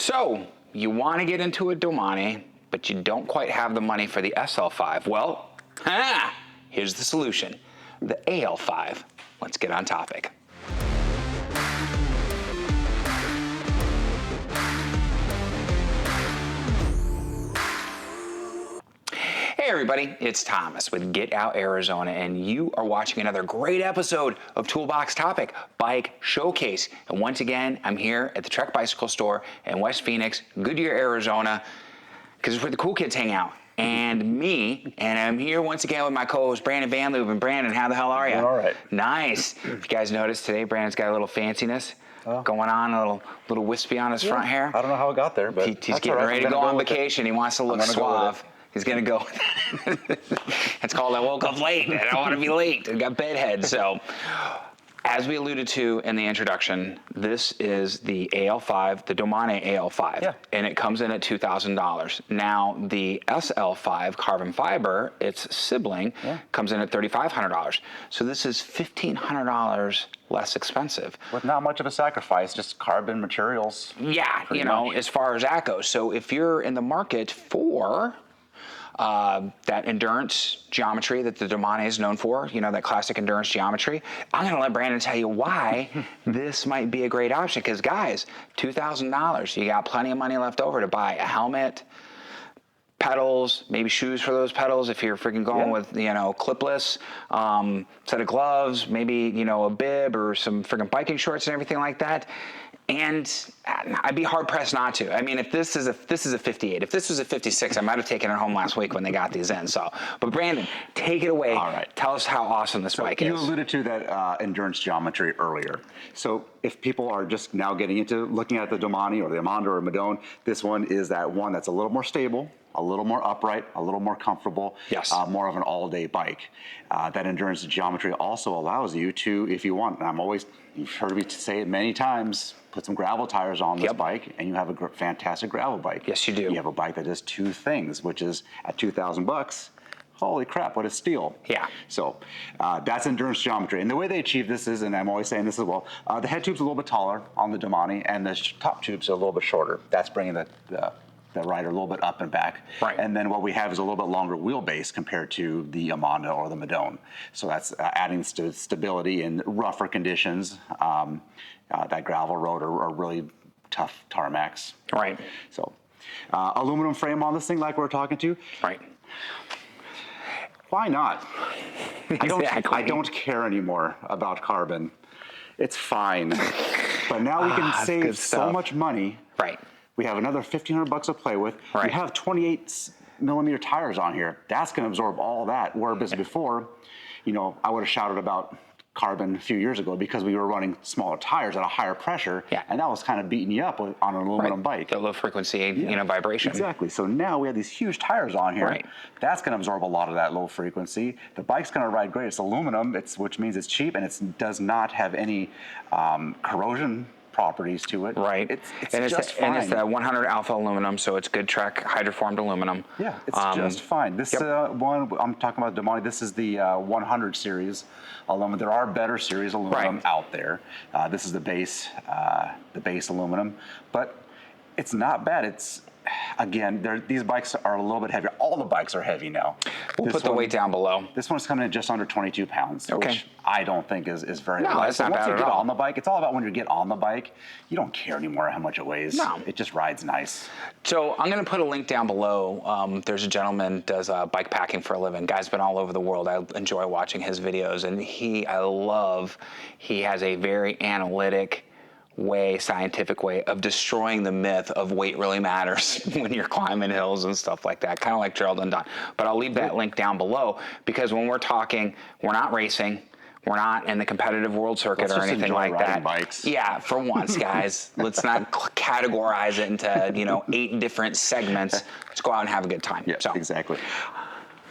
So, you want to get into a Domane, but you don't quite have the money for the SL5. Well, here's the solution. The AL5. Let's get on topic. Hey everybody, it's Thomas with Get Out Arizona, and you are watching another great episode of Toolbox Topic Bike Showcase. And once again, I'm here at the Trek Bicycle Store in West Phoenix, Goodyear, Arizona, because it's where the cool kids hang out. And I'm here once again with my co-host Brandon Van Loob. And Brandon, how the hell are you? All right. Nice. If you guys noticed today, Brandon's got a little fanciness going on, a little wispy on his front hair. I don't know how it got there, but he's getting ready to go on vacation. He wants to look suave. He's going to go. It's called I woke up late. I don't want to be late. I got bedhead. So, as we alluded to in the introduction, this is the AL5, the Domane AL5. Yeah. And it comes in at $2,000. Now, the SL5 carbon fiber, its sibling, comes in at $3,500. So this is $1,500 less expensive. With not much of a sacrifice, just carbon materials. Yeah, as far as that goes. So if you're in the market for that endurance geometry that the Domane is known for, that classic endurance geometry, I'm going to let Brandon tell you why this might be a great option. Because, guys, $2,000, you got plenty of money left over to buy a helmet, pedals, maybe shoes for those pedals if you're freaking going with, clipless, set of gloves, maybe, a bib or some freaking biking shorts and everything like that. And I'd be hard pressed not to. I mean, if this is a 58, if this was a 56, I might have taken it home last week when they got these in. So, but Brandon, take it away. All right. Tell us how awesome this bike is. You alluded to that endurance geometry earlier. So if people are just now getting into looking at the Domane or the Amanda or Madone, this one is that one that's a little more stable, a little more upright, a little more comfortable, more of an all-day bike. That endurance geometry also allows you to, if you want, and you've heard me say it many times, put some gravel tires on this bike, and you have a fantastic gravel bike. Yes, you do. You have a bike that does two things, which is at $2,000, holy crap, what a steal. Yeah. So that's endurance geometry. And the way they achieve this is, and I'm always saying this as well, the head tube's a little bit taller on the Domane, and the top tube's a little bit shorter. That's bringing the rider a little bit up and back. Right. And then what we have is a little bit longer wheelbase compared to the Amanda or the Madone. So that's adding stability in rougher conditions. That gravel road or really tough tarmacs. Right. So aluminum frame on this thing like we're talking to. Right. Why not? Exactly. I don't care anymore about carbon. It's fine. But now we can save so much money. Right. We have another $1,500 to play with. Right. We have 28 millimeter tires on here. That's going to absorb all that. Whereas before, I would have shouted about carbon a few years ago because we were running smaller tires at a higher pressure, and that was kind of beating you up on an aluminum bike. The low frequency, vibration. Exactly. So now we have these huge tires on here. Right. That's going to absorb a lot of that low frequency. The bike's going to ride great. It's aluminum, which means it's cheap, and it does not have any corrosion properties to it. Right. It's and just fine. And it's that 100 alpha aluminum, so it's good Trek hydroformed aluminum. Yeah, it's just fine. This one, I'm talking about Domane, this is the 100 series aluminum. There are better series aluminum out there. This is the base aluminum, but it's not bad. It's, again, these bikes are a little bit heavier. All the bikes are heavy now. We'll put the weight down below. This one's coming in just under 22 pounds, which I don't think is very light. No, that's not bad at all. Once you get on the bike, it's all about when you get on the bike, you don't care anymore how much it weighs. No. It just rides nice. So I'm going to put a link down below. There's a gentleman does bike packing for a living. Guy's been all over the world. I enjoy watching his videos, and he has a very analytic scientific way of destroying the myth of weight really matters when you're climbing hills and stuff like that, kind of like Trail Domane. But I'll leave that link down below because when we're talking, we're not racing. We're not in the competitive world circuit or anything like that. Bikes. Yeah, for once, guys. Let's not categorize it into 8 different segments. Let's go out and have a good time. Yeah, exactly.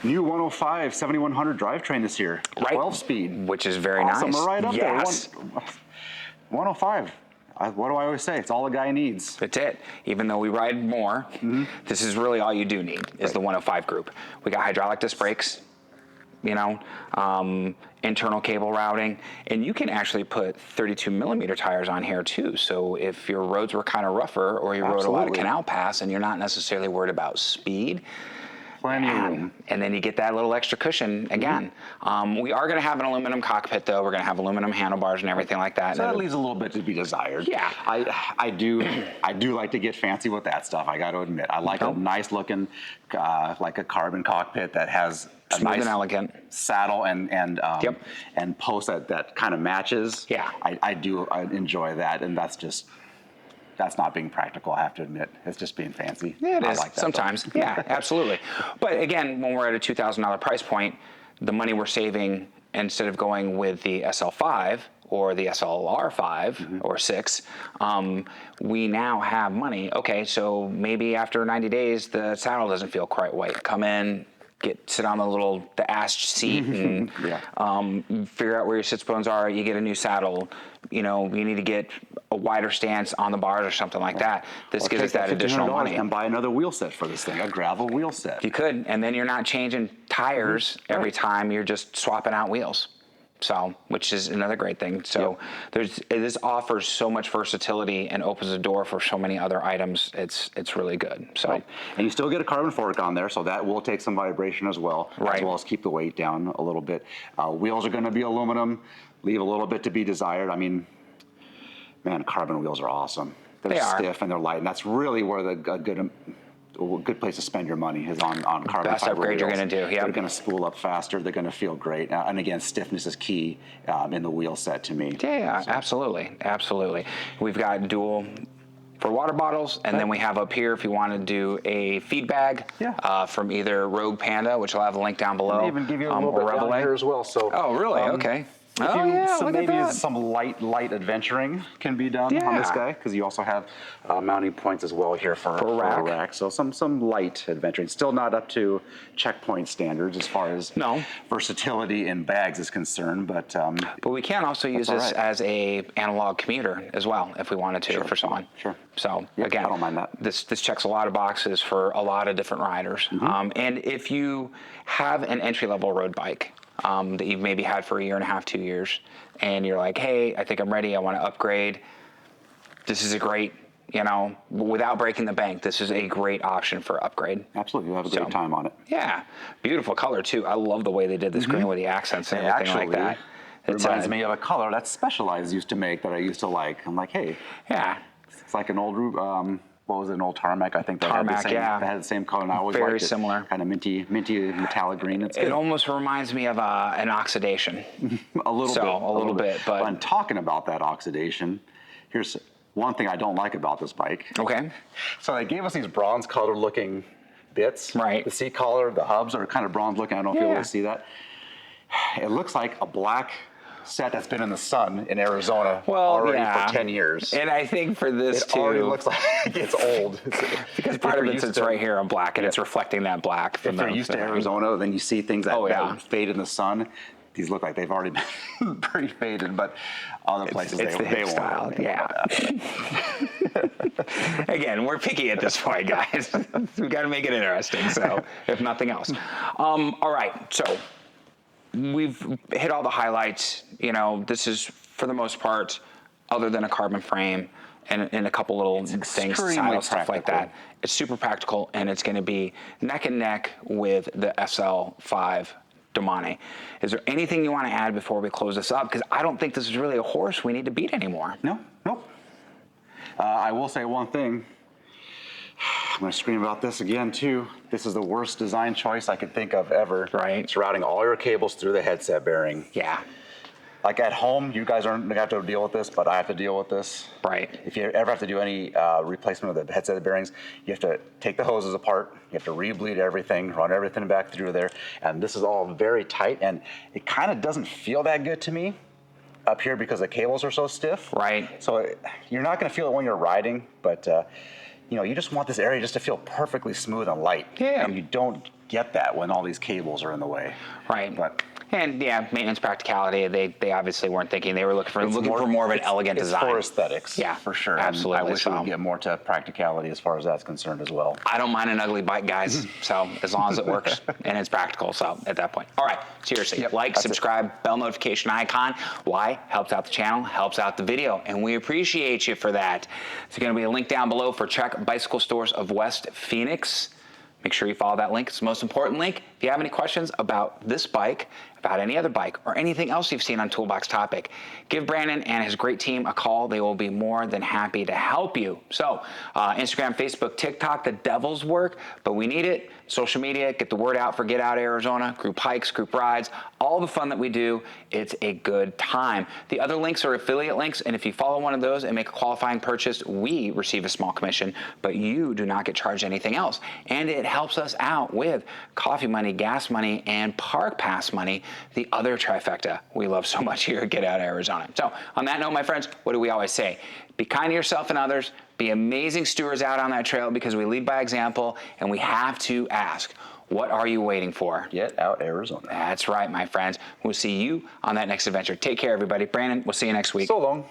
New 105 7100 drivetrain this year. Right. 12-speed. Which is very nice. Awesome, right up there. Yes. 105. What do I always say? It's all a guy needs. That's it. Even though we ride more, this is really all you do need is the 105 group. We got hydraulic disc brakes, internal cable routing, and you can actually put 32 millimeter tires on here too. So if your roads were kind of rougher, or you rode a lot of canal paths and you're not necessarily worried about speed, plenty of room. And then you get that little extra cushion again. We are going to have an aluminum cockpit though. We're going to have aluminum handlebars and everything like that. So that leaves a little bit to be desired. Yeah. I do like to get fancy with that stuff. I got to admit, I like a nice looking, like a carbon cockpit that has a smooth nice and elegant saddle and post that kind of matches. Yeah. I enjoy that, and that's not being practical, I have to admit. It's just being fancy. Yeah, it I is like that sometimes. Yeah, absolutely. But again, when we're at a $2,000 price point, the money we're saving, instead of going with the SL5 or the SLR5 or 6, we now have money. Okay, so maybe after 90 days, the saddle doesn't feel quite right. Come in, sit on the ash seat and figure out where your sits bones are. You get a new saddle. You need to get a wider stance on the bars or something like that. This gives us that additional money. And buy another wheel set for this thing, a gravel wheel set. You could, and then you're not changing tires every time. You're just swapping out wheels. So, which is another great thing. So, this offers so much versatility and opens the door for so many other items. It's really good. So, and you still get a carbon fork on there, so that will take some vibration as well, as well as keep the weight down a little bit. Wheels are going to be aluminum, leave a little bit to be desired. I mean, man, carbon wheels are awesome. They're stiff and they're light, and that's really where a good place to spend your money is on carbon best fiber upgrade wheels. you're going to do. Yeah, they're going to spool up faster. They're going to feel great, and again, stiffness is key in the wheel set to me. Yeah, so. Absolutely. We've got dual for water bottles, and then we have up here if you want to do a feed bag from either Rogue Panda, which I'll have a link down below, and even give you a little bit down here as well. So, oh, really? Okay. Maybe some light adventuring can be done on this guy, because you also have mounting points as well here for a rack. So some light adventuring. Still not up to checkpoint standards as far as versatility in bags is concerned, but we can also use this as a analog commuter as well if we wanted to for someone. Sure. So again, I don't mind that. This checks a lot of boxes for a lot of different riders. And if you have an entry-level road bike, that you've maybe had for a year and a half, 2 years, and you're like, hey, I think I'm ready, I want to upgrade. This is a great, without breaking the bank, this is a great option for upgrade. Absolutely, you'll have a great time on it. Yeah, beautiful color too. I love the way they did this green with the accents and everything like that. It reminds me of a color that Specialized used to make that I used to like. I'm like, hey, it's like an old what was it, an old Tarmac? I think that had the same color, and I always liked it. Very similar. Kind of minty metallic green. It almost reminds me of an oxidation. a little bit. But I'm talking about that oxidation. Here's one thing I don't like about this bike. Okay. So they gave us these bronze colored looking bits. Right. The seat collar, the hubs are kind of bronze looking. I don't know if you'll be able to see that. It looks like a black set that's been in the sun in Arizona already for 10 years. And I think for this it already looks like it's old. Because part of it's right here on black, and it's reflecting that black. If they're used to Arizona, then you see things that fade in the sun. These look like they've already been pretty faded, but other places it's the hip style. Again, we're picky at this point, guys. We got to make it interesting. So, if nothing else, all right. So we've hit all the highlights. This is for the most part, other than a carbon frame and a couple little things, saddle stuff like that. It's super practical, and it's going to be neck and neck with the SL5 Domane. Is there anything you want to add before we close this up? Because I don't think this is really a horse we need to beat anymore. Nope. I will say one thing. I'm going to scream about this again, too. This is the worst design choice I could think of ever. Right. It's routing all your cables through the headset bearing. Yeah. Like at home, you guys aren't going to have to deal with this, but I have to deal with this. Right. If you ever have to do any replacement of the headset bearings, you have to take the hoses apart, you have to re-bleed everything, run everything back through there, and this is all very tight, and it kind of doesn't feel that good to me up here because the cables are so stiff. Right. So you're not going to feel it when you're riding, but you just want this area just to feel perfectly smooth and light. Yeah. And you don't get that when all these cables are in the way. Right. But And yeah, maintenance practicality. They obviously weren't thinking. They were looking for more of an elegant design. It's for aesthetics, Yeah, for sure. absolutely. And I wish it So- would get more to practicality as far as that's concerned as well. I don't mind an ugly bike, guys. So as long as it works and it's practical. So at that point, all right. Seriously, like, that's subscribe, bell notification icon. Why? Helps out the channel, helps out the video, and we appreciate you for that. There's going to be a link down below for Trek Bicycle Stores of West Phoenix. Make sure you follow that link. It's the most important link. If you have any questions about this bike, about any other bike, or anything else you've seen on Toolbox Topic, give Brandon and his great team a call. They will be more than happy to help you. So Instagram, Facebook, TikTok, the devil's work, but we need it. Social media, get the word out for Get Out Arizona, group hikes, group rides, all the fun that we do. It's a good time. The other links are affiliate links, and if you follow one of those and make a qualifying purchase, we receive a small commission, but you do not get charged anything else. And it helps us out with coffee money, gas money, and park pass money, the other trifecta we love so much here at Get Out Arizona. So on that note, my friends, what do we always say? Be kind to yourself and others. Be amazing stewards out on that trail, because we lead by example, and we have to ask, what are you waiting for? Get Out Arizona. That's right, my friends. We'll see you on that next adventure. Take care, everybody. Brandon, we'll see you next week. So long.